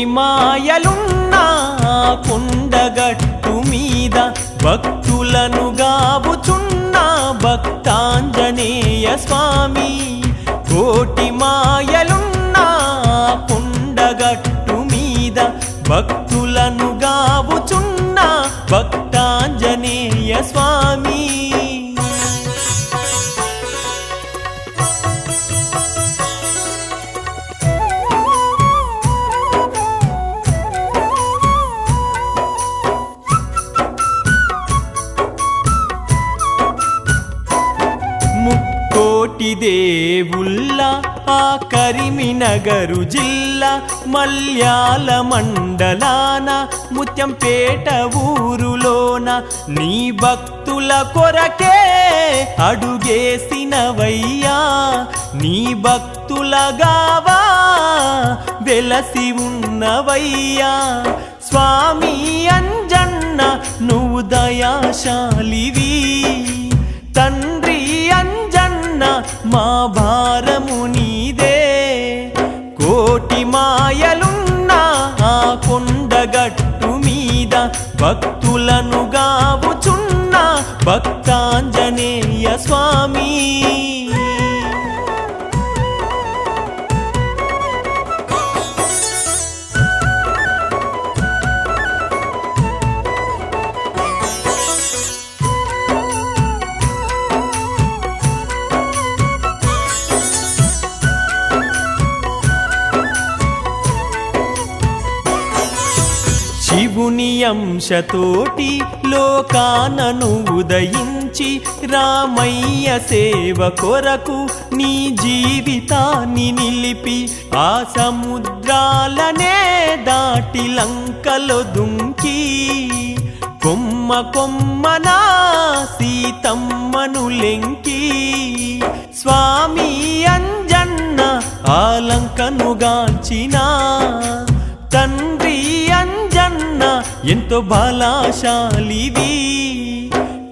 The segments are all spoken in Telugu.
కోటి మాయలున్నా కొండగట్టు మీద భక్తులను గావుచున్న భక్తాంజనేయ స్వామి కోటి మాయలున్నా కొండగట్టు మీద భక్తులను గావుచున్న భక్తాంజనేయ స్వామి కోటి దేవుళ్ళ ఆ కరీంనగర్ జిల్లా మల్యాల మండలాన ముత్యంపేట ఊరులోన నీ భక్తుల కొరకే అడుగేసినవయ్యా నీ భక్తులగావా వెలసి ఉన్నవయ్యా స్వామి అంజన్న నువ్వు దయాశాలివి తండ్రి అంజన్న మా భారము నీదే కోటి మాయలున్నా ఆ కొండగట్టు మీద భక్తులను గావుచున్న భక్తాంజనేయ స్వామి శివుని అంశతోటి లోకానను ఉదయించి రామయ్య సేవ కొరకు నీ జీవితాన్ని నిలిపి ఆ సముద్రాలనే దాటి లంకలో దుంకి కొమ్మ కొమ్మనా సీతమ్మను లెంకి స్వామి అంజన్న ఆ లంకను గాంచినా తండ్రి అంజన్న ఎంతో బలశాలివి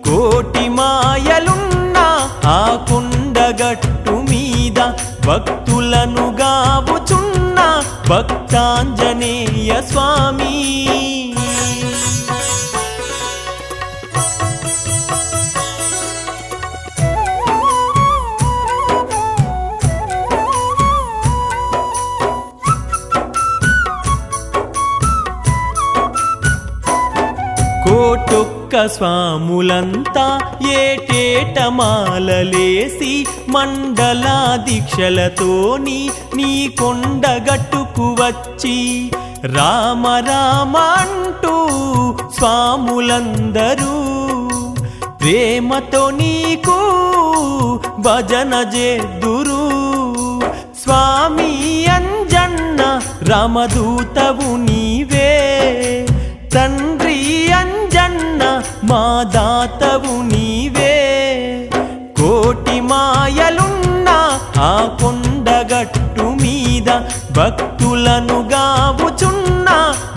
కోటి మాయలున్నా ఆ కొండగట్టు మీద భక్తులను గావుచున్న భక్తాంజనేయ స్వామి కోటొక్క స్వాములంతా ఏటేట మాలలేసి మండల దీక్షలతోని నీ కొండగట్టుకు వచ్చి రామ రామ అంటూ స్వాములందరూ ప్రేమతో నీకు భజన చేద్దురు స్వామి అంజన్న రామదూతవు నీవే తండ్రి అంజన్న మా దాతవు నీవే కోటి మాయలున్నా ఆ కొండగట్టు మీద భక్తులను గావుచున్న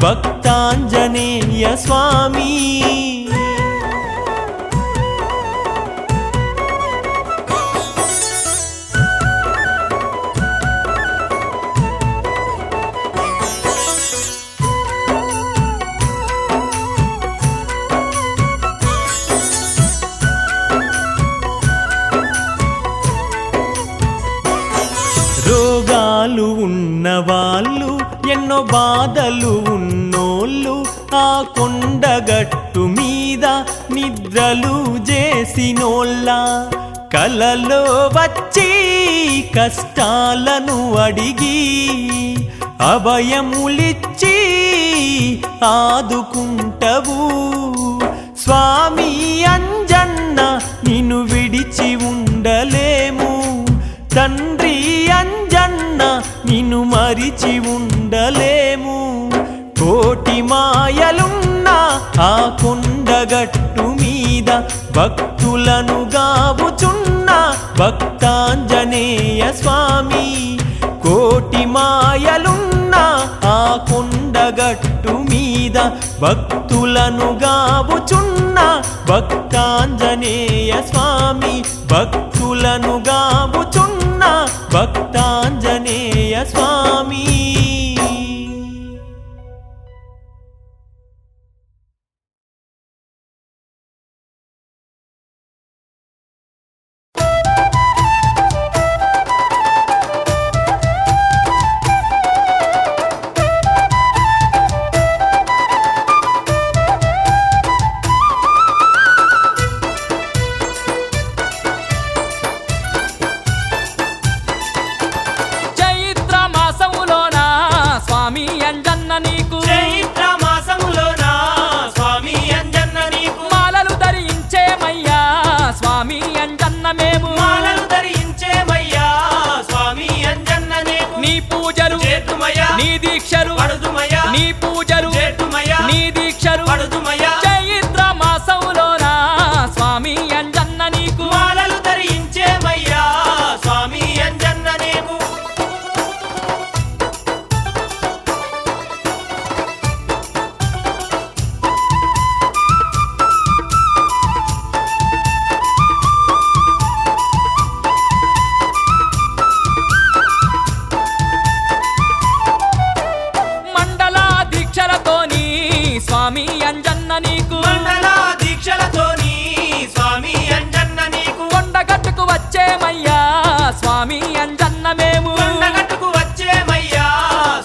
భక్తాంజనేయ స్వామి రోగాలు ఉన్నవాళ్ళు ఎన్నో బాధలు ఉన్నోళ్ళు ఆ కొండగట్టు మీద నిద్రలు చేసినోళ్ళ కలలో వచ్చి కష్టాలను అడిగి అభయములిచ్చి ఆదుకుంటవు స్వామి అంజన్న నిన్ను విడిచి ఉండలేము తండ్రి అంజన్న నిన్ను మరిచి ఉండలేము కోటి మాయలున్నా ఆ కొండగట్టు మీద భక్తులను గావుచున్న భక్తాంజనేయ స్వామి కోటి మాయలున్నా ఆ కొండగట్టు మీద భక్తులను గావుచున్న భక్తాంజనేయ స్వామి భక్తులను గావుచున్న భక్తాంజనేయ స్వామి స్వామి అంజన్న మేము మాలలు ధరించేమయ్యా స్వామి అంజన్న నీకు నీ పూజలు చేతుమయ్యా నీ దీక్షలు పడుదుమయ్యా నీ పూజలు చేతుమయ్యా నీ దీక్షలు పడుదుమయ్యా చైత్ర మాసములోనా స్వామి అంజన్న నీకు మాలలు ధరించేమయ్యా స్వామి అంజన్న నీకు మండల దీక్షలతోని స్వామి అంజన్న నీకు మండల దీక్షలతోని స్వామి అంజన్న నీకు కొండగట్టుకు వచ్చేమయ్యా స్వామి అంజన్న మేము కొండగట్టుకు వచ్చేమయ్యా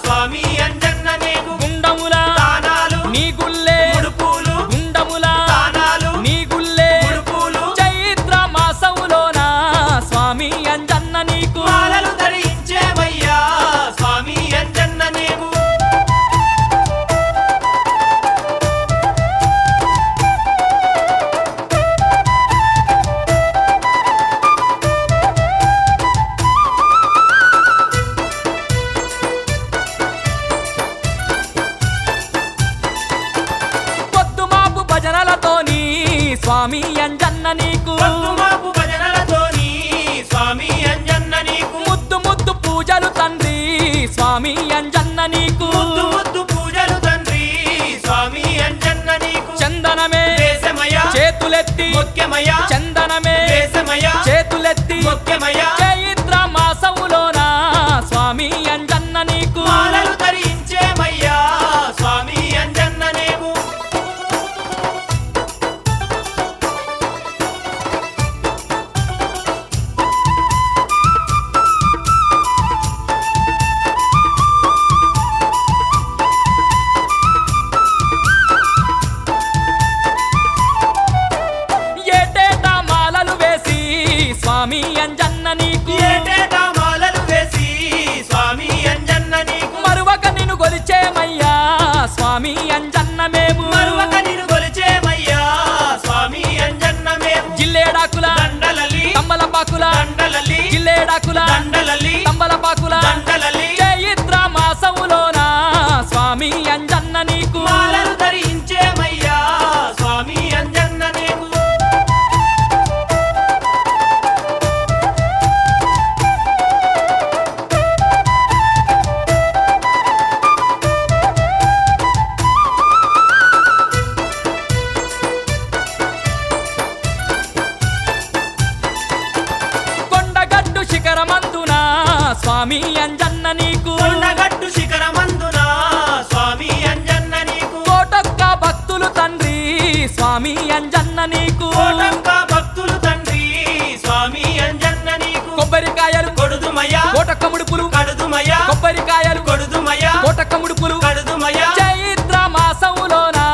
స్వామి అంజన్న నీకు గుండముల దానాలు నీ గుల్లే ముడుపులు గుండముల దానాలు నీ గుల్లే ముడుపులు చైత్ర మాసములోనా స్వామి అంజన్న నీకు మాలలు ధరించేమయ్యా స్వామి అంజన్న నీకు పొద్దుమాపు భజనలతోని స్వామి అంజన్న నీకు పొద్దుమాపు భజనలతోని స్వామి అంజన్న నీకు ముద్దు ముద్దు పూజలు తండ్రి స్వామి అంజన్న నీకు ముద్దు ముద్దు పూజలు తండ్రి స్వామి అంజన్న నీకు చందనమే దేశమయ్యా చేతులెత్తి ముఖ్యమయ్యా చందనమే దేశమయ్యా చేతులెత్తి ముఖ్యమయ్యా చైత్ర మాసములోనా స్వామి అంజన్న నీకు మాలలు ధరించేమయ్యా స్వామి అంజన్న నీకు ఏటేటా మాలలు వేసి స్వామి అంజన్న నీకు ఏటేటా మాలలు వేసి స్వామి అంజన్న నీకు మరువక నిన్ను గొలిచేమయ్యా స్వామి అంజన్న మేము మరువక నిన్ను కొలిచేమయ్యా స్వామి అంజన్న మేము జిల్లేడాకుల దండలలి తమ్మలపాకుల దండలలి జిల్లేడాకుల దండలలి తమ్మలపాకుల దండలలి చైత్ర మాసములోనా స్వామి అంజన్న నీకు మాలలు ధరించేమయ్యా స్వామి అంజన్న నీకు కొండగట్టు శిఖరమందున స్వామి అంజన్న నీకు కొండగట్టు శిఖరమందున స్వామి అంజన్న నీకు కోటొక్క భక్తులు తండ్రి స్వామి అంజన్న నీకు కోటంక భక్తులు తండ్రి స్వామి అంజన్న నీకు కొబ్బరికాయలు కొడుదుమయ్యా కోటొక్క ముడుపులు కడుదుమయ్యా కొబ్బరికాయలు కొడుదుమయ్యా కోటొక్క ముడుపులు కడుదుమయ్యా చైత్ర మాసములోనా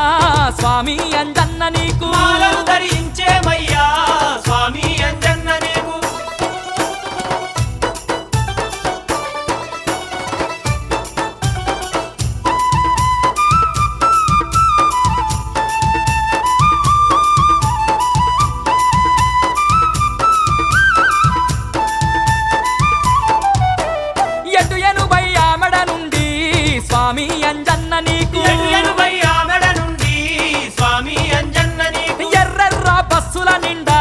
స్వామి అంజన్న నీకు మాలలు ధరించేమయ్యా స్వామి అంజన్న నీకు ఎటు ఎనుభై ఆమెడ నుండి స్వామి అంజన్న నీకు ఎనభై ఆమెడ నుండి స్వామి అంజన్న నీకు ఎర్రెర్ర బస్సుల నిండా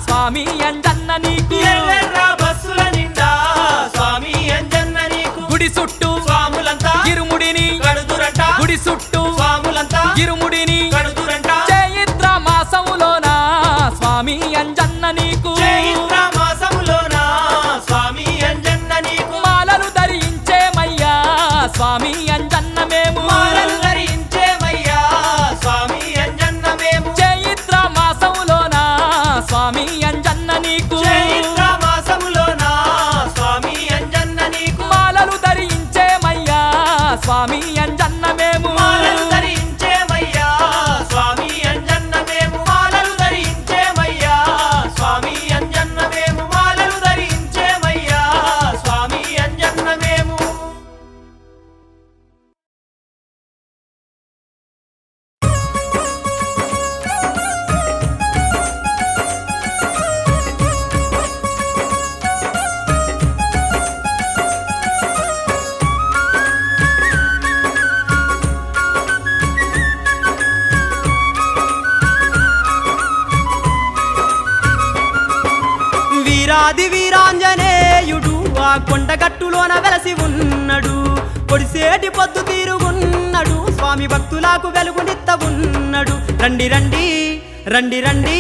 స్వామి అంజన్న నీకు ఎర్రెర్ర బస్సుల నిండా స్వామి అంజన్న నీకు గుడి చుట్టూ స్వాములంతా ఇరుముడిని కడుదురంట గుడి చుట్టూ స్వాములంతా ఇరుముడిని కడుదురంట చైత్ర మాసములోనా స్వామి అంజన్న నీకు చైత్ర మాసములోన స్వామి అంజన్న నీకు మాలలు ధరించేమయ్యా స్వామి అంజన్న మేము మాలలు ధరించేమయ్యా స్వామి అంజన్న మేము చైత్ర మాసములోనా స్వామి అంజన్న నీకు చైత్ర మాసములోన స్వామి అంజన్న నీకు మాలలు ధరించేమయ్యా స్వామి అంజన్న మేము మాలలు ధరించేమయ్యా స్వామి అంజన్న మేము మాలలు ధరించేమయ్యా స్వామి వీరాది వీరాంజనేయుడు ఆ కొండగట్టులోన వెలసి ఉన్నాడు పొడిసేటి పొద్దు తీరుగున్నాడు స్వామి భక్తులకు వెలుగునిత్త ఉన్నాడు రండి రండి రండి రండి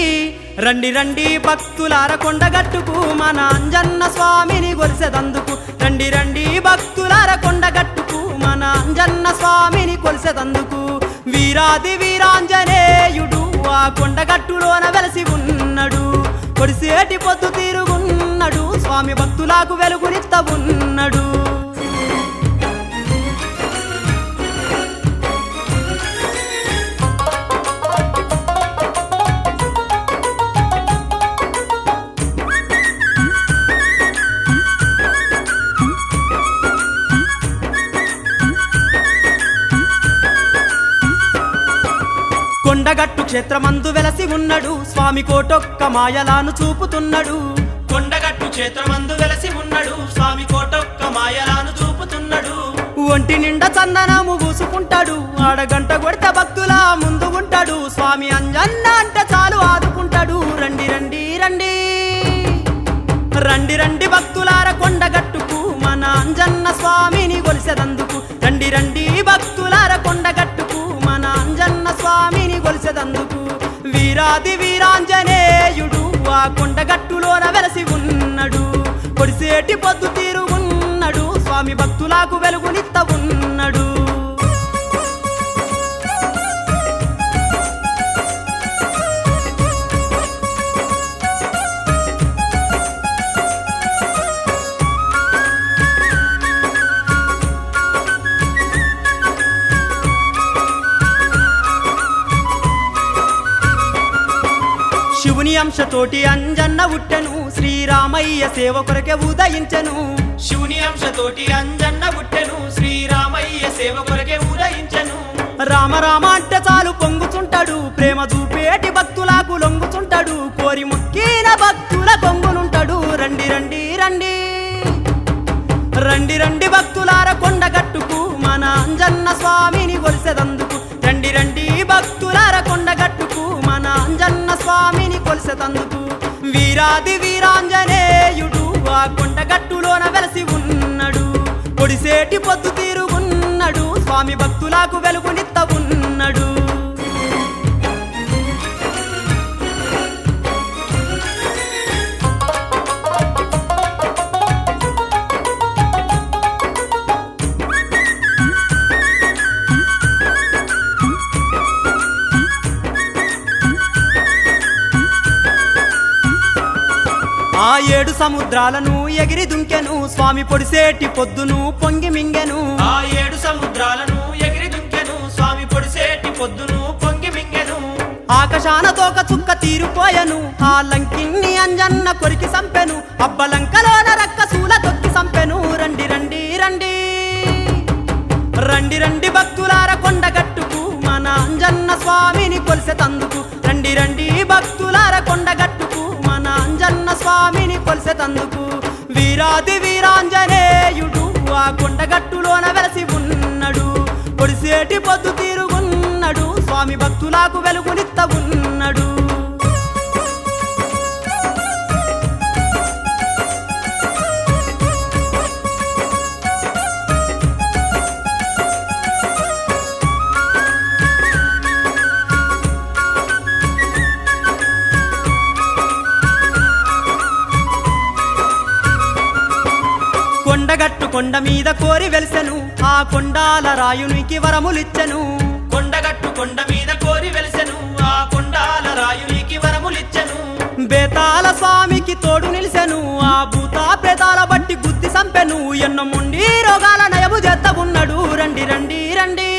రండి రండి భక్తులార కొండగట్టుకు మన అంజన్న స్వామిని కొలిసెదందుకు రండి రండి భక్తులార కొండగట్టుకు మన అంజన్న స్వామిని కొలిసెదందుకు వీరాది వీరాంజనేయుడు ఆ కొండగట్టులోన వెలసి ఉన్నాడు కొడిసేటి పొద్దు తీరుగున్నాడు స్వామి భక్తులకు వెలుగునిత్త ఉన్నాడు కొండగట్టు క్షేత్రమందు వెలసి ఉన్నాడు స్వామి కోటొక్క మాయలాను చూపుతున్నాడు కొండగట్టు క్షేత్రమందు వెలసి ఉన్నాడు స్వామి కోటొక్క మాయలాను చూపుతున్నాడు ఒంటి నిండా చందనము పూసుకుంటాడు ఆడగంట కొడితే భక్తుల ముందు ఉంటాడు స్వామి అంజన్న అంటే చాలు ఆదుకుంటాడు రండి రండి రండి రండి రండి భక్తులార కొండగట్టుకు మన అంజన్న స్వామిని కొలిసెదందుకు రండి రండి భక్తులార కొండగట్టుకు మన అంజన్న స్వామిని కొలిసెదందుకు వీరాది వీరాంజనేయుడు ఆ కొండగట్టులోన వెలసి ఉన్నాడు కొడిసేటి పొద్దు తీరుగున్నాడు స్వామి భక్తులకు వెలుగునిత్త ఉన్నాడు శివుని అంశతోటి అంజన్న ఉట్టెను శ్రీరామయ్య సేవ కొరకే ఉదయించెను శివుని అంశతోటి అంజన్న పుట్టెను శ్రీరామయ్య సేవ కొరకే ఉదయించెను రామ రామ అంటే చాలు పొంగుచుంటాడు ప్రేమ చూపేటి భక్తులకు లొంగుచుంటాడు కోరి మొక్కిన భక్తుల కొంగునుంటాడు రండి రండి రండి రండి రండి భక్తులార కొండగట్టుకు మన అంజన్న స్వామిని కొలిసెదందుకు రండి రండి భక్తులార కొండగట్టుకు మన అంజన్న స్వామిని కొలిసెదందుకు వీరాది వీరాంజనేయుడు ఆ కొండగట్టులోన వెలసి ఉన్నాడు పొడిసేటి పొద్దు తీరుగున్నాడు స్వామి భక్తులకు వెలుగునిత్త ఉన్నాడు ఆ ఏడు సముద్రాలను ఎగిరి దుంకెను స్వామి పొడిసేటి పొద్దును పొంగి మింగెను ఆ ఏడు సముద్రాలను ఎగిరి దుంకెను స్వామి పొడిసేటి పొద్దును పొంగి మింగెను ఆకాశాన తోక చుక్క తీరిపోయెను ఆ లంకిన్ని అంజన్న కొరికి సంపెను అబ్బలంకలోన రక్కసూల తొక్కి సంపెను రండి రండి రండి రండి రండి భక్తులార కొండగట్టుకు మన అంజన్న స్వామిని కొలిసెతందుకు రండి రండి భక్తులార కొండగట్టుకు మన అంజన్న స్వామిని కొలిసెతందుకు వీరాది వీరాంజనేయుడు ఆ కొండగట్టులోన వెలసి ఉన్నాడు పొడిసేటి పొద్దు తీరుగున్నాడు స్వామి భక్తులకు వెలుగునిత్త ఉన్నాడు కొండగట్టు కొండ మీద కోరి వెలిసెను ఆ కొండాల రాయునికి వరములిచ్చెను కొండగట్టు కొండ మీద కోరి వెలిసెను ఆ కొండాల రాయునికి వరములిచ్చెను బేతాల స్వామికి తోడు నిలిసెను ఆ భూత ప్రేతాల బట్టి గుద్ది సంపెను ఎన్నో ముండి రోగాల నయము చేత ఉన్నాడు రండి రండి రండి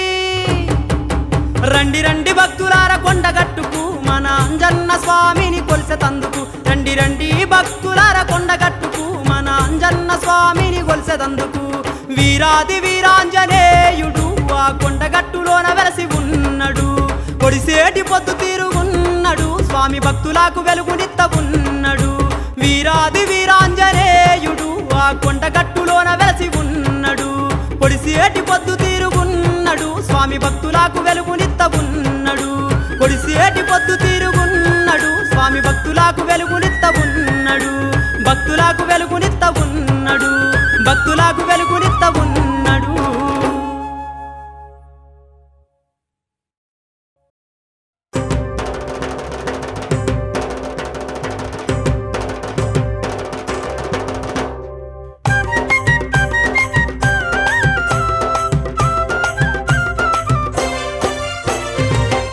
రండి రండి భక్తులార కొండగట్టుకు మన అంజన్న స్వామిని కొలిసెతందుకు రండి రండి భక్తులార కొండగట్టుకు మన అంజన్న స్వామిని కొలిసెదందుకు వీరాది వీరాంజనేయుడు ఆ కొండగట్టులోన వెలసి ఉన్నాడు పొడిసేటి పొద్దు తీరుగున్నాడు స్వామి భక్తులకు వెలుగునిత్త ఉన్నాడు వీరాది వీరాంజనేయుడు ఆ కొండగట్టులోన వెలసి ఉన్నాడు పొడిసేటి పొద్దు తీరుగున్నాడు స్వామి భక్తులకు వెలుగునిత్త ఉన్నాడు పొడిసేటి పొద్దు తీరుగున్నాడు స్వామి భక్తులకు వెలుగునిత్త ఉన్నాడు భక్తుల భక్తులకు వెలుగునిత్త ఉన్నాడు, భక్తులకు వెలుగునిత్త ఉన్నాడు.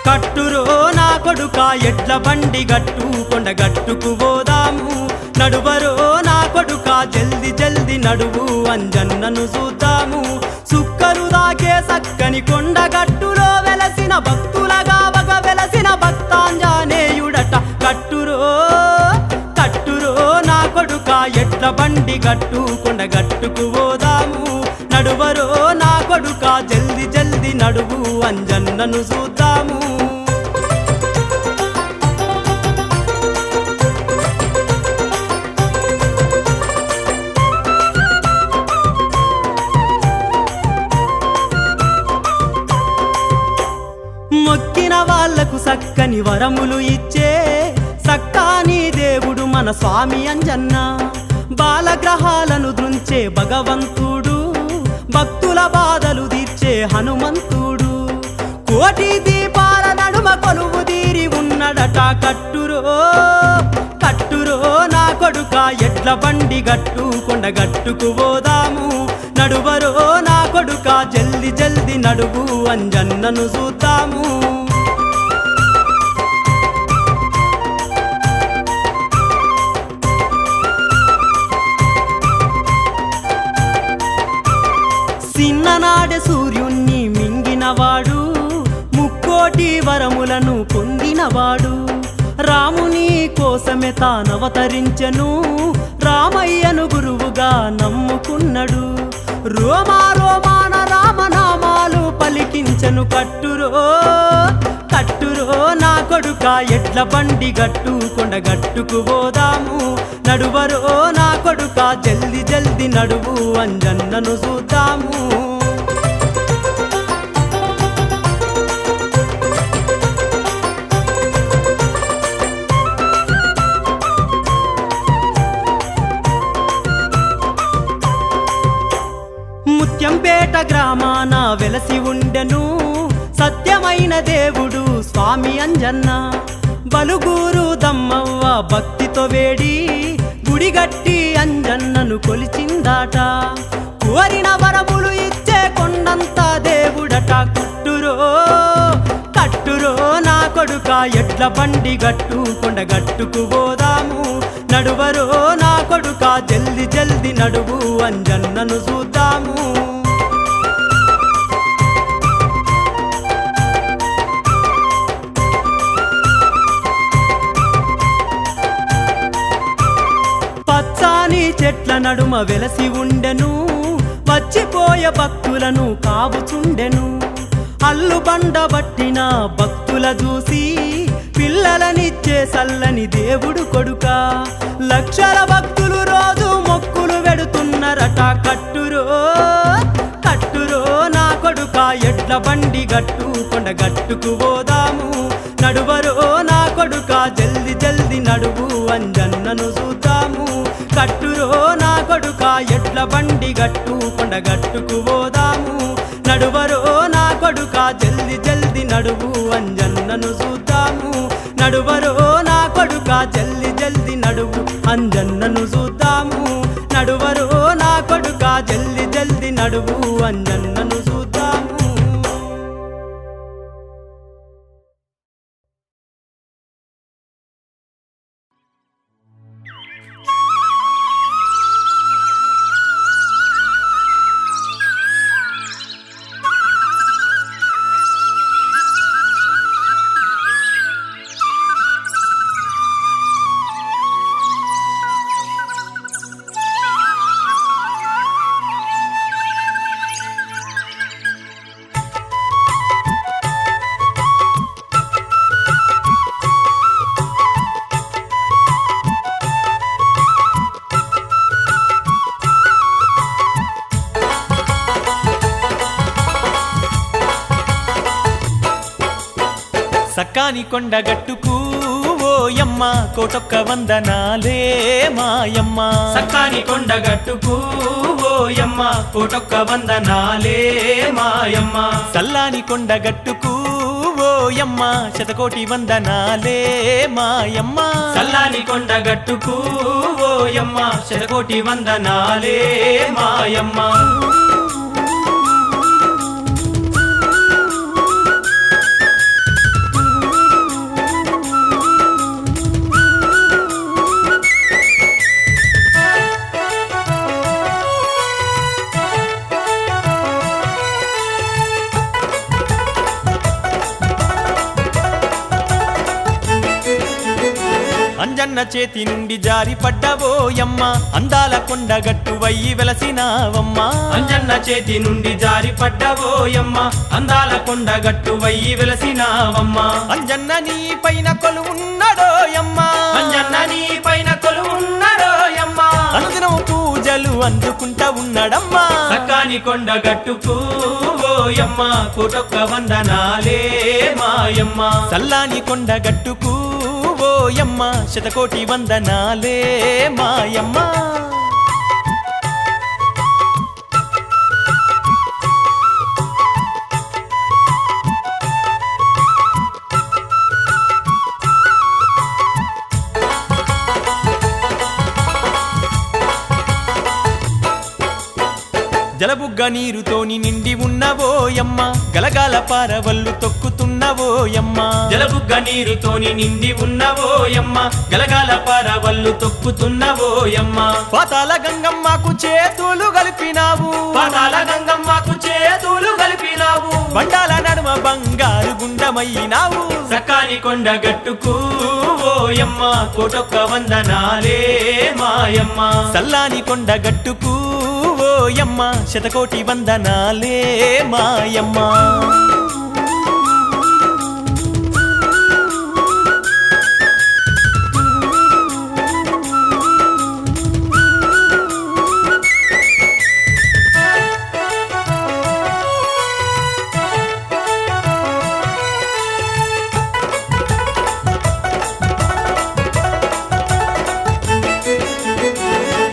కట్టురో నా కొడుక ఎడ్ల బండి గట్టు కొండ గట్టుకు పోదాము, నడువరో నా కొడుక జల్ది జల్ది నడువు అంజన్నను చూద్దాము. సుక్కరు దాకే సక్కని కొండ గట్టులో వెలసిన భక్తులగా వగ వెలసిన భక్తాంజనేయుడట. కట్టురో కట్టురో నా కొడుక ఎడ్ల బండి గట్టు కొండ గట్టుకు పోదాము, నడువరో నా కొడుక జల్ది జల్ది నడువు అంజన్నను చూద్దాము. మొక్కిన వాళ్లకు సక్కని వరములు ఇచ్చే సక్కాని దేవుడు మన స్వామి అంజన్న. బాలగ్రహాలను దృంచే భగవంతుడు, భక్తుల బాధలు తీర్చే హనుమంతుడు. కోటి దీపాల నడుమ కొలువు తీరి ఉన్నడట. కట్టురో కట్టురో నా కొడుక ఎడ్ల బండి గట్టు కొండ గట్టుకు పోదాము, నడువరో నా కొడుక జల్ది జల్ది నడువు అంజన్నను చూద్దాము. చిన్ననాడే సూర్యుణ్ణి మింగినవాడు, ముక్కోటి వరములను పొందినవాడు. రాముని కోసమే తానవతరించెను, రామయ్యను గురువుగా నమ్ముకున్నడు. రోమా రోమాన రామనామాలు పలికించెను. కట్టురో కట్టురో నా కొడుక ఎడ్ల బండి గట్టు కొండ గట్టుకు పోదాము, నడువరో నా కొడుక జల్ది జల్ది నడువు అంజన్నను చూద్దాము. ముత్యంపేట గ్రామాన వెలసి ఉండెను సత్యమైన దేవుడు స్వామి అంజన్న. బలుగూరు దమ్మవ్వ భక్తితో వేడి గుడిగట్టి అంజన్నను కొలిచిందాట. కోరిన వరములు ఇచ్చే కొండంత దేవుడట. కట్టురో కట్టురో నా కొడుక ఎడ్ల బండి గట్టు కొండ గట్టుకు పోదాము, నడువరో నా కొడుక జల్ది జల్ది నడువు అంజన్నను చూద్దాము. పచ్చాని చెట్ల నడుమ వెలసి ఉండెను, వచ్చిపోయే భక్తులను కావుచుండెను. అల్లు బండ బట్టిన భక్తుల చూసి పిల్లలనిచ్చే సల్లని దేవుడు కొడుక. లక్షల భక్తులు రోజు మొక్కులు వెడుతున్నరట. కట్టురో కట్టురో నా కొడుక ఎడ్ల బండి గట్టు కొండ గట్టుకు పోదాము, నడువరో నా కొడుక జల్ది జల్ది నడువు అంజన్నను చూద్దాము. కట్టురో నా కొడుక ఎడ్ల బండి గట్టు కొండ గట్టుకు పోదాము, నడువరో నా కొడుక జల్ది జల్ది నడువు అంజన్నను చూద్దాము. నడువరో నా కొడుక జల్ది జల్ది నడువు అంజన్నను చూద్దాము. నడువరో నా కొడుక జల్ది జల్ది నడువు అంజన్నను చూద్దాము. సక్కాని కొండ గట్టుకు ఓయమ్మ ఓయమ్మ కోటొక్క వందనాలే మాయమ్మ సక్కాని కొండగట్టుకు ఓయమ్మ కోటొక్క వందనాలే మాయమ్మ సల్లాని కొండగట్టుకు ఓయమ్మ శతకోటి వందనాలే మాయమ్మ సల్లాని కొండగట్టుకు ఓయమ్మ శతకోటి వందనాలే మాయమ్మ అంజన్న చేతి నుండి జారి పడ్డవోయమ్మ అందాల కొండగట్టు వయ్యి వెలసినావమ్మ అంజన్న చేతి నుండి జారి పడ్డవోయమ్మ అందాల కొండగట్టు వయ్యి వెలసినావమ్మ అంజన్న నీ పైన కొలువున్నాడోయమ్మ అంజన్న నీ పైన కొలువున్నాడోయమ్మ అనుదినం పూజలు అందుకుంటా ఉన్నాడమ్మా సక్కాని కొండగట్టుకు ఓయమ్మ కోటొక్క వందనాలే మాయమ్మ సల్లాని కొండగట్టుకు ఓయమ్మ శతకోటి వందనాలే మాయమ్మ జలబుగ్గ నీరుతోని నిండి ఉన్నవోయమ్మ గలగాల పారవల్లు తొక్కుతున్నవోయమ్మ జలబుగ్గ నీరుతోని నిండి ఉన్నవోయమ్మ గలగాల పారవల్లు తొక్కుతున్నవోయమ్మ పాతాల గంగమ్మకు చేతులు కలిపినావు పాతాల గంగమ్మకు చేతులు కలిపినావు బండాల నడుమ బంగారు గుండమైనావు సక్కాని కొండగట్టుకు ఓయమ్మ కోటొక్క వందనాలే మాయమ్మ సల్లాని కొండగట్టుకు ఓయమ్మ శతకోటి వందనాలే మాయమ్మ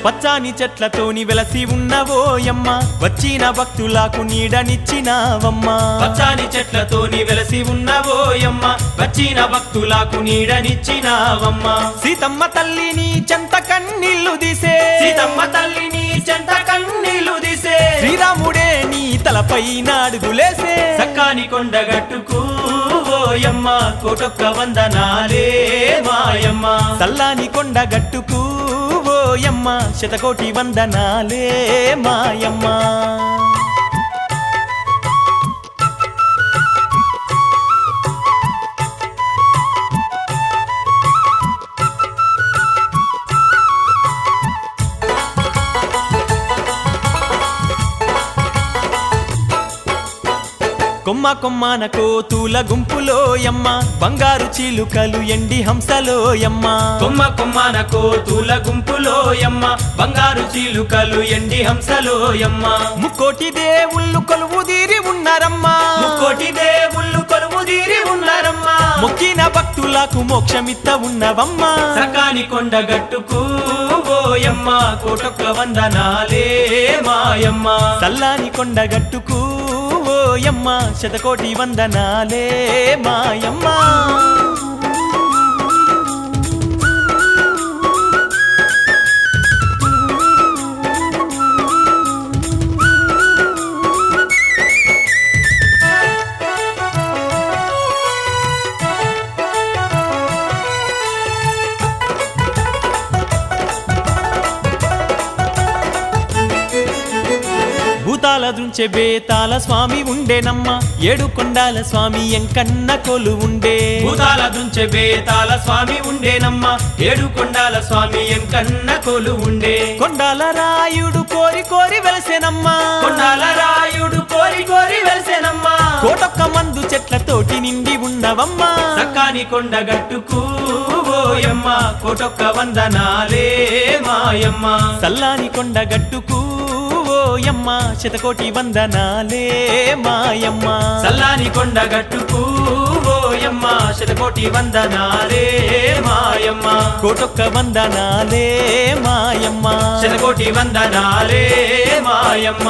పచ్చాని చెట్లతోని వెలసి ఉన్నవోయమ్మ వచ్చిన భక్తులకు నీడనిచ్చినావమ్మ పచ్చాని చెట్లతోని వెలసి ఉన్నవోయమ్మ వచ్చిన భక్తులకు నీడనిచ్చినావమ్మ సీతమ్మ తల్లిని చెంత కన్నీళ్లు దిసే సీతమ్మ తల్లిని చెంత కన్నీళ్లు దిసే శ్రీరాముడే నీ తలపైన అడుగులేసే సక్కాని కొండగట్టుకు ఓయమ్మ కోటొక్క వందనాలే మాయమ్మ సల్లాని కొండగట్టుకు ఓయమ్మ శతకోటి వందనాలే మాయమ్మ కొమ్మ కొమ్మాన కోతుల గుంపులోయమ్మ బంగారు చీలుకలు ఎండి హంసలోయమ్మ కొమ్మ కొమ్మన కోతుల గుంపులోయమ్మ బంగారు చీలుకలు ఎండి హంసలోయమ్మ ముక్కోటి దేవుళ్ళు కొలువుదీరి ఉన్నారమ్మా ముక్కోటి దేవుళ్ళు కొలువుదీరి ఉన్నారమ్మా మొక్కిన భక్తులకు మోక్షమిత్త ఉన్నవమ్మా సకాని కొండగట్టుకు ఓయమ్మ కోటొక్క వందనాలే మాయమ్మ సల్లాని కొండగట్టుకు ఓయమ్మ శతకోటి వందనాలే మాయమ్మ భూతాల దృంచె బేతాల స్వామి ఉండేనమ్మ ఏడు కొండాల స్వామి ఎంకన్న కొలు ఉండే భూతాల దుంచె బేతాల స్వామి ఉండేనమ్మ ఏడు కొండాల స్వామి ఎంకన్న కొలు ఉండే కొండాల రాయుడు కోరి కోరి వెలసెనమ్మా కొండాల రాయుడు కోరి కోరి వెలిసెనమ్మా కోటొక్క మందు చెట్లతోటి నిండి ఉన్నవమ్మా సక్కాని కొండగట్టుకు ఓయమ్మ కోటొక్క వందనాలే మాయమ్మ సల్లాని కొండగట్టుకు ఓయమ్మ శతకోటి వందనాలే మాయమ్మ సల్లాని కొండ గట్టుకు ఓయమ్మ శతకోటి వందనాలే మాయమ్మ కోటొక్క వందనాలే మాయమ్మ శతకోటి వందనాలే మాయమ్మ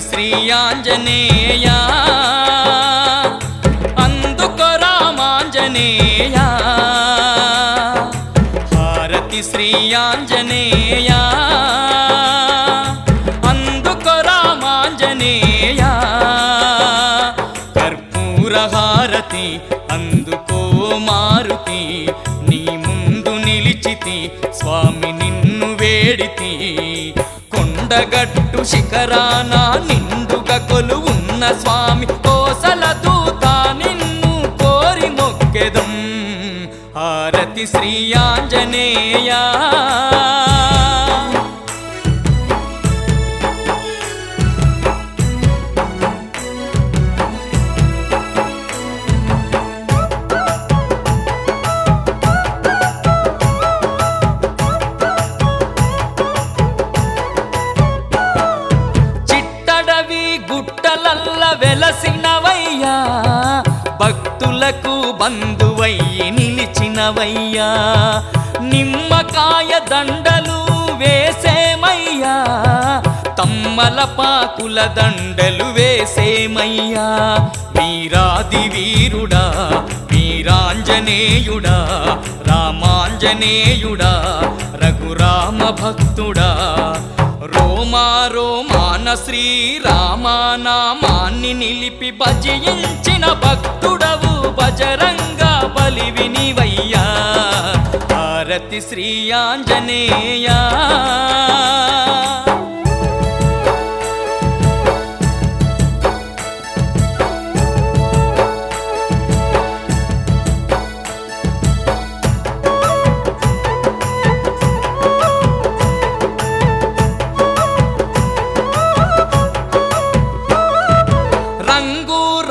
శ్రీ ఆంజనేయ అందుకో రామాంజనేయ హారతి శ్రీ ఆంజనేయ అందుకో రామాంజనేయ కర్పూర హారతి అందుకో మారుతి నీ ముందు నిలిచితి స్వామి నిన్ను వేడితి కొండగట్టు శిఖరాన నిండుగా కొలువున్న స్వామి కోసల దూత నిన్ను కోరి మొక్కెదం హారతి శ్రీ ఆంజనేయ వెలసినవయ్యా భక్తులకు బంధువయ్యి నిలిచినవయ్యా నిమ్మకాయ దండలు వేసేమయ్యా తమ్మలపాకుల దండలు వేసేమయ్యా వీరాది వీరుడా వీరాంజనేయుడా రామాంజనేయుడా రఘురామ భక్తుడా రోమా రోమాన శ్రీరామానామాన్ని నిలిపి భజించిన భక్తుడవు బజరంగ బలివి నీవయ్యా హారతి శ్రీ ఆంజనేయ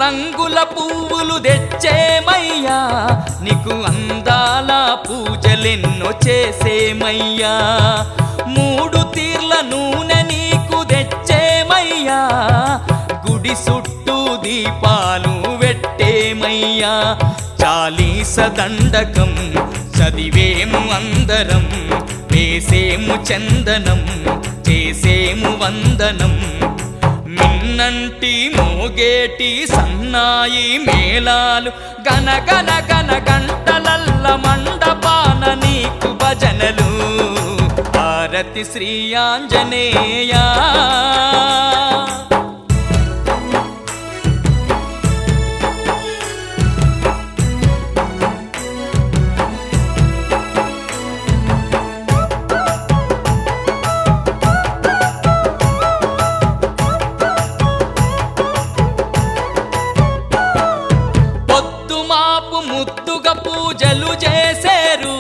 రంగుల పువ్వులు తెచ్చేమయ్యా నీకు అందాల పూజలెన్నో చేసేమయ్యా మూడు తీర్ల నూనె నీకు తెచ్చేమయ్యా గుడి చుట్టూ దీపాలు పెట్టేమయ్యా చాలీస దండకం చదివేము అందరం వేసేము చందనం చేసేము వందనం మిన్నంటి మోగేటి సన్నాయి మేళాలు గనగన గన గంటలల్ల మండపాన నీకు భజనలు హారతి శ్రీ ఆంజనేయ ముద్దుగా పూజలు చేసేరు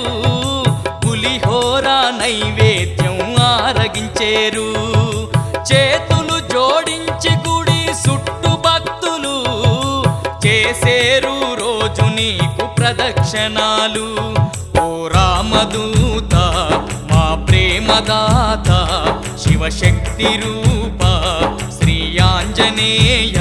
పులిహోర నైవేద్యం ఆరగించేరు చేతులు జోడించి గుడి చుట్టూ భక్తులు చేసేరు రోజు నీకు ప్రదక్షిణాలు ఓ రామదూత మా ప్రేమదాత శివశక్తి రూప శ్రీ ఆంజనేయ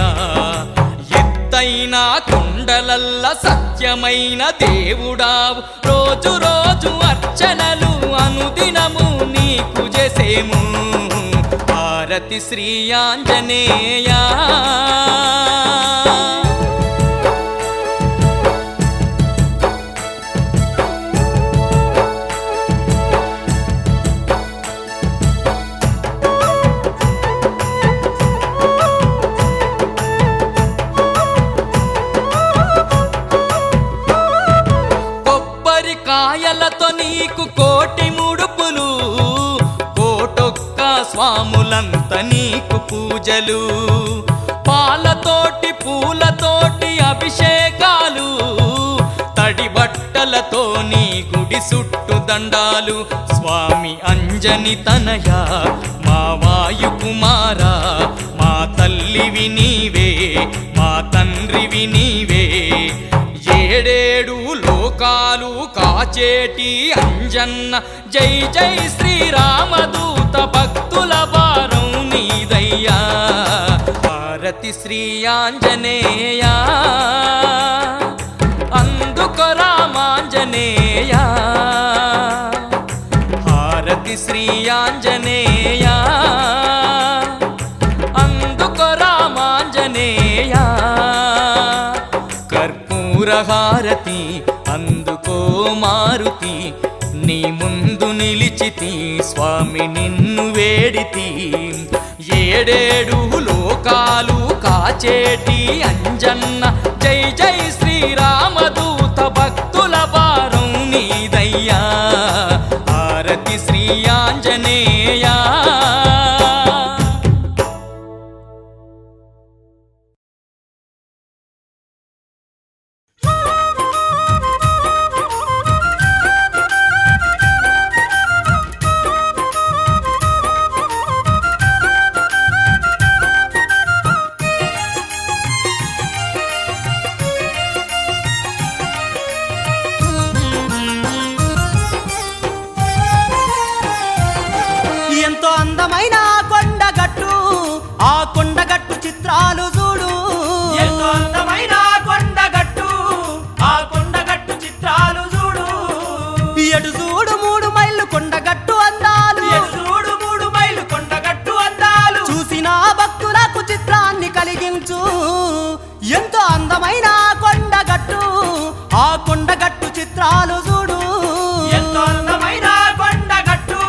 ఎత్తైనా కొండలల్ల సత్యమైన దేవుడావు రోజు రోజు అర్చనలు అనుదినము నీకు చేసేము హారతి శ్రీ ఆంజనేయ కాయలతో నీకు కోటి ముడుపులు కోటొక్క స్వాములంత నీకు పూజలు పాలతోటి పూలతోటి అభిషేకాలు, తడి బట్టలతో నీ గుడి చుట్టు దండాలు. స్వామి అంజని తనయ మా వాయుకుమారా, మా తల్లివి నీవే మా తండ్రివి నీవే. ఏడేడు లోకాలు కాచేటి అంజన్న, జై జై శ్రీరామదూత భక్తుల భారం నీదయ్యా. భారతి శ్రీ ఆంజనేయ అందుకో రామాంజనేయ, భారతి శ్రీ ఆంజనేయ అందుకో రామాంజనేయ. కర్పూరహారతి అందుకో మారుతి, నీ ముందు నిలిచితి స్వామి నిన్ను వేడితి. ఏడేడు లోకాలు కాచేటి అంజన్న, జై జై శ్రీరామదూత భక్తుల భారం నీదయ్యా. భారతి శ్రీ ఆంజనేయ. ఎంతో అందమైన కొండగట్టు, ఆ కొండగట్టు చిత్రాలు చూడు. ఎంతో అందమైన కొండగట్టు, ఆ కొండగట్టు చిత్రాలు చూడు. ఎటు చూడు 3 మైళ్ళు కొండగట్టు అందాలు, ఎటు చూడు 3 మైళ్ళు కొండగట్టు అందాలు. చూసిన భక్తులకు చిత్రాన్ని కలిగించు. ఎంతో అందమైన కొండగట్టు, ఆ కొండగట్టు చిత్రాలు చూడు. ఎంతో అందమైన కొండగట్టు,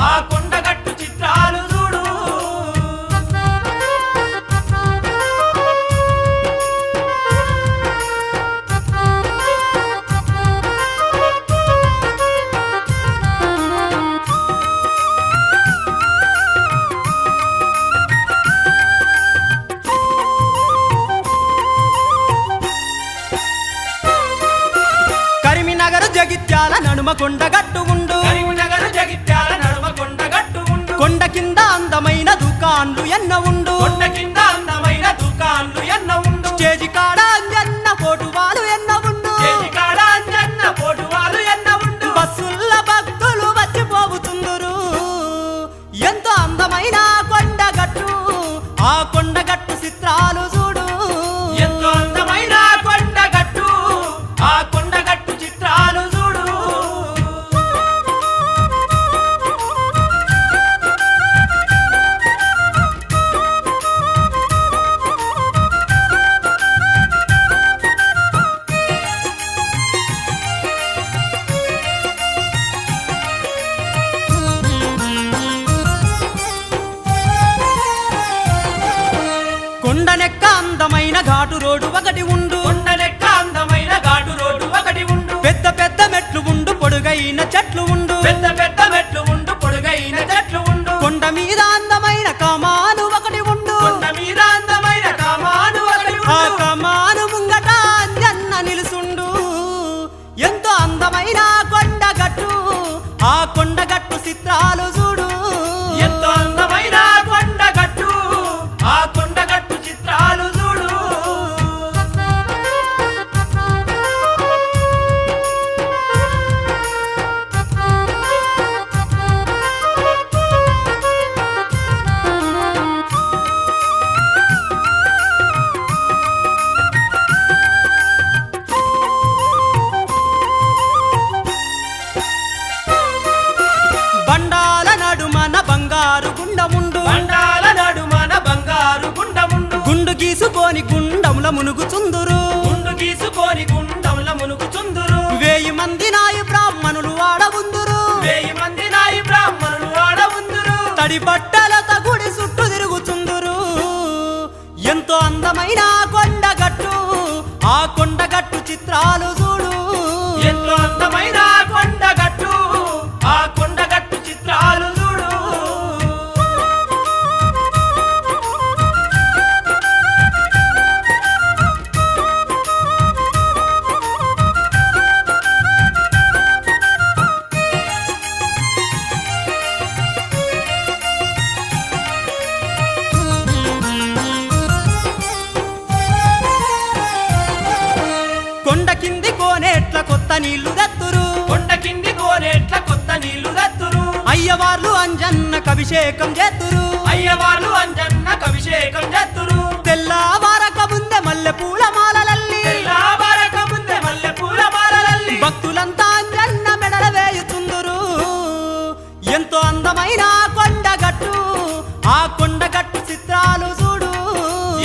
ఆ కొండగట్టు చిత్రాలు చూడు. కరీంనగర్ జగిత్యాల నడుమ కొండగట్టు ఉండు. కరీంనగర్ జగిత్యాల నడుమ కొండగట్టు ఉండు. కొండ కింద అందమైన దుకాన్లు ఎన్న ఉండు. కొండ కింద అందమైన దుకాన్లు ఎన్న ఉండు. స్టేజి కాడ అంజన్న పోటువాలు ఎన్న ఉండు. చేతి కాడ అంజన్న పోటువాలు ఎన్న ఉండు. బస్సుల్ల భక్తులు వచ్చిపోవుతుందురు. ఎంతో అందమైన కొండగట్టు, ఆ కొండగట్టు చిత్రాలు చూడు. ఎంతో అందమైన కొండగట్టు, ఆ కొండగట్టు చిత్రాలు చూడు. కొండనెక్క అందమైన ఘాటు రోడ్డు ఒకటి ఉండు. కొండలెక్క అందమైన ఘాటు రోడ్డు ఒకటి ఉండు. పెద్ద పెద్ద మెట్లు ఉండు, పొడుగైన చెట్లు ఉండు. పెద్ద పెద్ద మెట్లు ఉండు, పొడుగైన చెట్లు ఉండు. కొండ మీద అందమైన కమాను ఒకటి ఉండు. కొండ మీద అందమైన కామాను ఒకటి ఆ ఉండు. కమాను ముంగట అంజన్న నిలుసుండు. ఎంతో అందమైన కొండగట్టు, ఆ కొండగట్టు చిత్రాలు చూడు. ఎంతో అందమైన కొండగట్టు, ఆ కొండగట్టు చిత్రాలు చూడు. బండాల నడుమన బంగారు గుండముండు. బండాల నడుమన బంగారు గుండముండు. గుండు గీసుకొని గుండముల మునుగుచుందురు. గుండు గీసుకొని గుండముల మునుగుచుందురు. 1000 మంది నాయ బ్రాహ్మణులు ఆడవుందురు. 1000 మంది నాయి బ్రాహ్మణులు ఆడవుందురు. తడి బట్టలతో గుడి చుట్టూ తిరుగుచుందురు. ఎంతో అందమైన కొండగట్టు, ఆ కొండగట్టు చిత్రాలు చూడు. ఎంతో అందమైన కొండగట్టు, ఆ కొండగట్టు చిత్రాలు చూడు. నీళ్లు దత్తురు కొండ కింది కోనేట్ల కొత్త నీళ్లు దత్తురు అయ్యవార్లు అంజన్నకు అభిషేకం చేతురు అయ్యవార్లు అంజన్నకు అభిషేకం చేత్తురు తెల్లవారక ముందే మల్లె పూల మాలలల్లి తెల్లవారక ముందే మల్లె పూల మాలలల్లి భక్తులంతా అంజన్న మెడల వేయుతుందురు ఎంతో అందమైన కొండగట్టు ఆ కొండగట్టు చిత్రాలు చూడు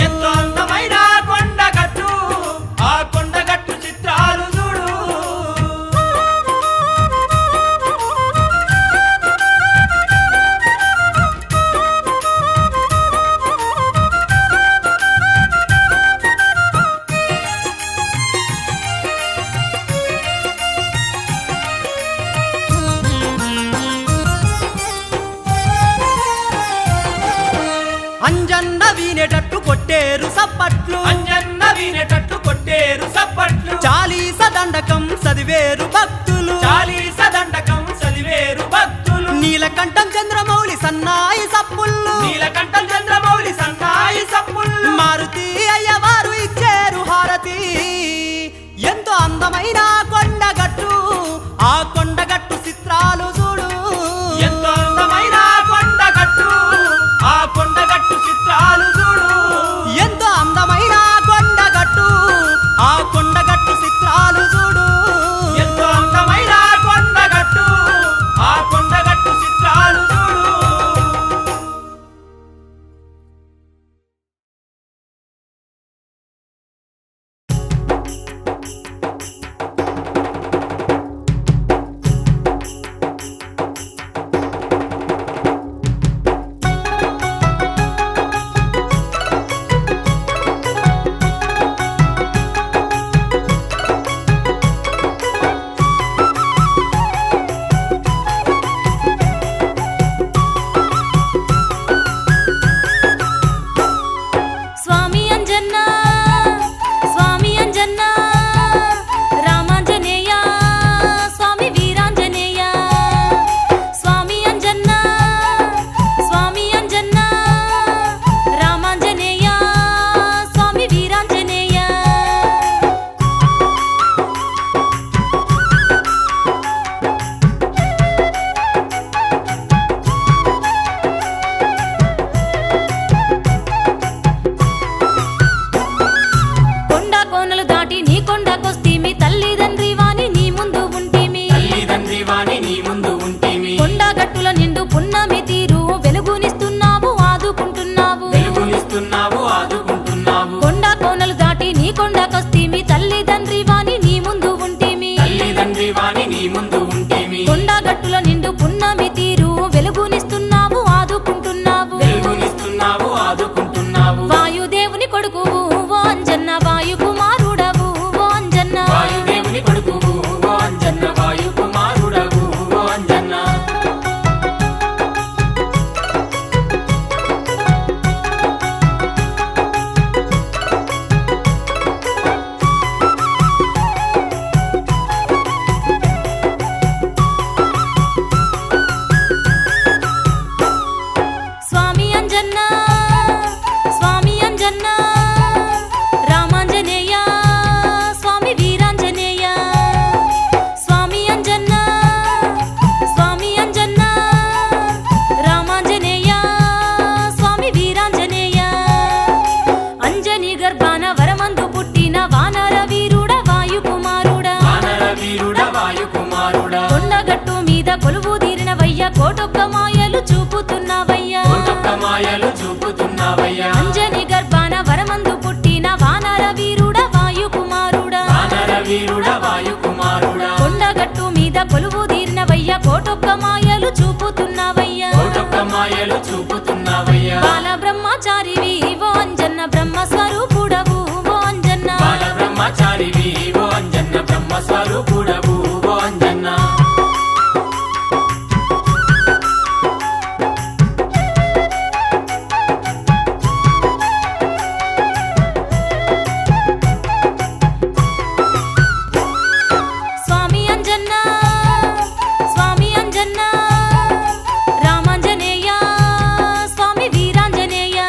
ఎంతో అందమైన కొండగట్టు ఆ కొండగట్టు చిత్రాలు చూడు అంజన్న వీనేటట్టు కొట్టేరు సప్పట్లు అంజన్న వినేటట్టు కొట్టేరు సప్పట్లు చాలీస దండకం చదివేరు భక్తులు చాలీస దండకం చదివేరు భక్తులు నీలకంఠం చంద్రమౌళి సన్నాయి సప్పుళ్ళు నీలకంఠం చంద్రమౌళి సన్నాయి సప్పుళ్ళు మారుతి అయ్యవారు ఇచ్చేరు హారతి ఎంతో అందమైన కొండగట్టు ఆ కొండగట్టు చిత్రాలు చూడు ఎంతో అందమైన కొండగట్టు ఆ కొండగట్టు చిత్రాలు చూడు ఎంతో అందమైన కొండగట్టు ఆ కొండగట్టు చిత్రాలు చూడు ఎంతో అందమైన కొండగట్టు ఆ కొండగట్టు చిత్రాలు చూడు స్వామి అంజన్న స్వామి అంజన్న రామాంజనేయ స్వామి వీరాంజనేయ స్వామి అంజన్న స్వామి అంజన్న రామాంజనేయ స్వామి వీరాంజనేయ కొండ కోనలు దాటి నీ కొండకొస్తీమి తల్లిదండ్రి వాణి నీ ముందు ఉంటిమి తల్లిదండ్రి వాణి నీ ముందు ఉంటేమి కొండ గట్టుల నిండు పున్నమి తీరు వెలుగునిస్తున్నావు ఆదుకుంటున్నావు వెలుగునిస్తున్నావు ఆదుకుంటున్నావు కొండ కోనలు దాటి నీ కొండకొస్తీమి తల్లిదండ్రి వాణి నీ ముందు ఉంటిమి తల్లిదండ్రి వాణి నీ ముందు ఉంటేమి కొండ గట్టుల నిండు పున్నమి తీరు వెలుగునిస్తున్నావు ఆదుకుంటున్నావు వెలుగునిస్తున్నావు ఆదుకుంటున్నావు వాయుదేవుని కొడుకువు ఓ అంజన్న వాయు కుమారుడవు ఓ అంజన్న వాయుదేవుని కొడుకువు ఓ అంజన్న వాయు కుమారుడవు ఓ అంజన్న స్వామి అంజన్న స్వామి అంజన్న రామాంజనేయ స్వామి వీరాంజనేయ స్వామి అంజన్న స్వామి అంజన్న రామాంజనేయ స్వామి వీరాంజనేయ అంజని గర్భాన వరమందు పుట్టిన వానర వీరుడ వాయు కుమారుడా వానర వీరుడ వాయు కుమారుడా కొండగట్టు మీద కొలువు తీరినవయ్య కోటొక్క మాయలు చూపుతున్నవయ్యా కోటొక్క మాయలు చూపుతున్నావయ్యా అంజని గర్భాన వరమందు పుట్టిన వానర వీరుడ వాయు కుమారుడా వానర వీరుడ వాయు కుమారుడా కొండగట్టు మీద కొలువు తీరినవయ్య కోటొక్క మాయలు చూపుతున్నవయ్యా కోటొక్క మాయలు చూపుతున్నావయ్యా బాల బ్రహ్మచారివి ఓ అంజన్న బ్రహ్మ స్వరూపుడవు ఓ అంజన్న బాల బ్రహ్మచారివి ఓ అంజన్న బ్రహ్మ స్వరూపుడవు ఓ అంజన్న స్వామి అంజన్న స్వామి అంజన్న రామాంజనేయ స్వామి వీరాంజనేయ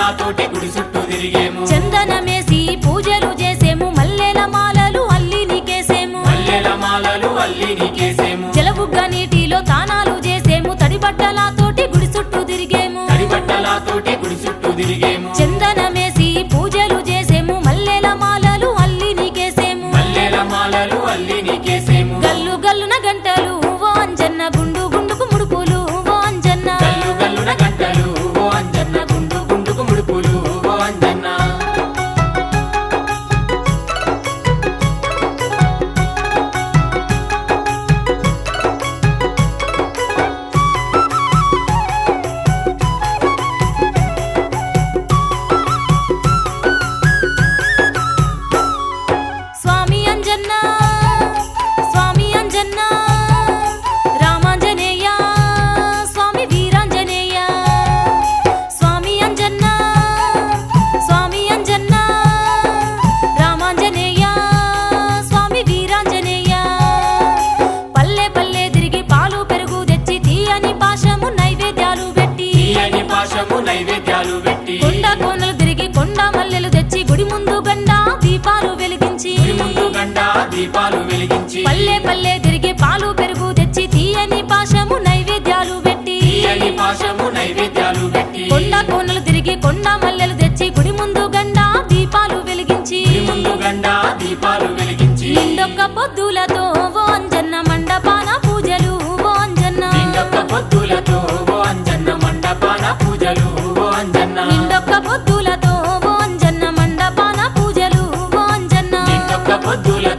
తడిబట్టలతోటి గుడి చుట్టూ తిరిగేము చందనమేసి పూజలు చేసేము మల్లెల మాలలు అల్లి నీకేసేము మల్లెల మాలలు అల్లి నీకేసేము జలబుగ్గ నీటిలో తానాలు చేసేము తడిబట్టలతోటి గుడి చుట్టూ తిరిగేము తడిబట్టలతోటి గుడి చుట్టూ తిరిగేము చందనమేసి పూజలు చేసేము మల్లెల మాలలు అల్లి నీకేసేము మల్లెల మాలలు అల్లి నీకేసేము గల్లు గల్లున గంటలు ఓ అంజన్న గుండు గుండుకు ముడుపులు ఓ అంజన్న గల్లు గల్లున గంటలు ఓ అంజన్న గుండు గుండుకు ముడుపులు ఓ అంజన్న స్వామి అంజన్న స్వామి అంజన్న రామాంజనేయ స్వామి వీరాంజనేయ స్వామి అంజన్న స్వామి అంజన్న రామాంజనేయ స్వామి వీరాంజనేయ పల్లె పల్లె తిరిగి పాలు పెరుగు తెచ్చి తీయని పాశము నైవేద్యాలు పెట్టి తీయని పాశము నైవేద్యాలు పెట్టి కొండ కోనలు తిరిగి కొండ మల్లెలు తెచ్చి గుడి ముందు గండ దీపాలు వెలిగించి గుడి ముందు గంట దీపాలు వెలిగించి పల్లె పల్లె తిరిగి పాలు పెరుగు తెచ్చి తీయని పాశము నైవేద్యాలు పెట్టి తీయని పాశము నైవేద్యాలు పెట్టి కొండ కోనలు తిరిగి కొండ మల్లెలు తెచ్చి గుడి ముందు గండ దీపాలు వెలిగించి గుడి ముందు గంట దీపాలు వెలిగించి నిండొక్క పొద్దులతో ఓ అంజన్న మండపాన పూజలు ఓ అంజన్న నిండొక్క పొద్దులతో ఓ అంజన్న మండపాన పూజలు ఓ అంజన్న నిండొక్క పొద్దులతో ఓ అంజన్న మండపాన పూజలు ఓ అంజన్న నిండొక్క పొద్దులతో